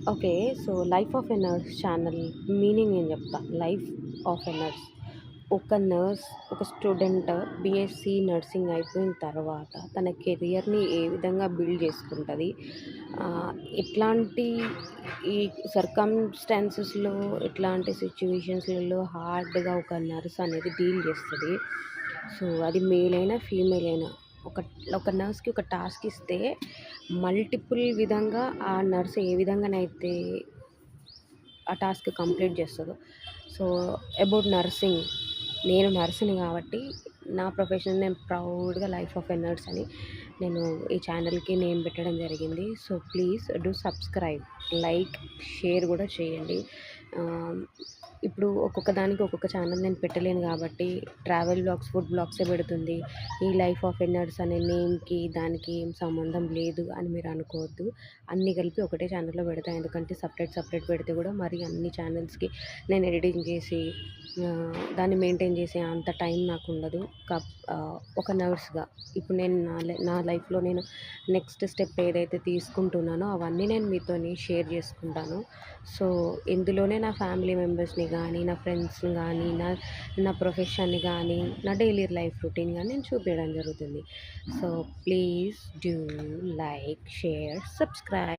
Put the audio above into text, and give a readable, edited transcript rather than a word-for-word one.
Okay. So, 'life of a nurse' channel meaning నేను చెప్తా. Life of a nurse. ఒక nurse, ఒక student BSc nursing అయిపోయిన తర్వాత తన కెరియర్‌ని ఏ విధంగా బిల్డ్ చేసుకుంటది. ఆహ్, ఎట్లాంటి ఈ సర్కమ్‌స్టాన్సెస్‌లో, ఎట్లాంటి సిట్యుయేషన్స్‌లలో హార్డ్‌గా ఒక నర్స్ అనేది డీల్ చేస్తది. సో, అది మేల్ అయినా, ఫీమేల్ అయినా. ఒక ఒక నర్స్‌కి ఒక టాస్క్ ఇస్తే మల్టిపుల్ విధంగా ఆ నర్స్ ఏ విధంగానైతే ఆ టాస్క్ కంప్లీట్ చేస్తదో. సో, అబౌట్ నర్సింగ్, నేను నర్స్‌ని కాబట్టి నా ప్రొఫెషన్ నేను ప్రౌడ్‌గా 'లైఫ్ ఆఫ్ ఎ నర్స్' అని నేను ఈ ఛానల్‌కి నేమ్ పెట్టడం జరిగింది. So, please do subscribe, like, share కూడా చేయండి. ఆహ్, ఇప్పుడు ఒక్కొక్క దానికి ఒక్కొక్క ఛానల్ నేను పెట్టలేను కాబట్టి ట్రావెల్ వ్లాగ్స్, ఫుడ్ వ్లాగ్సే పెడుతుంది. ఈ 'లైఫ్ ఆఫ్ ఎ నర్స్' అనే నేమ్‌కి దానికి ఏం సంబంధం లేదు అని మీరు అనుకోవద్దు. అన్నీ కలిపి ఒకటే ఛానల్‌లో పెడతా. ఎందుకంటే సపరేట్ పెడితే కూడా మరి అన్ని ఛానల్స్‌కి నేను ఎడిటింగ్ చేసి దాన్ని మెయింటైన్ చేసే అంత టైం నాకుండదు. ఒక నర్స్‌గా ఇప్పుడు నేను నా లైఫ్‌లో నేను నెక్స్ట్ స్టెప్ ఏదైతే తీసుకుంటున్నానో అవన్నీ నేను మీతోని షేర్ చేసుకుంటాను. సో, ఇందులోనే నా ఫ్యామిలీ మెంబర్స్‌ని గానీ, నా ఫ్రెండ్స్‌ని గానీ, నా నా ప్రొఫెషన్‌ని గానీ, నా డైలీ లైఫ్ రొటీన్ గానీ నేను చూపియడం జరుగుతుంది. So, please do like, share, subscribe.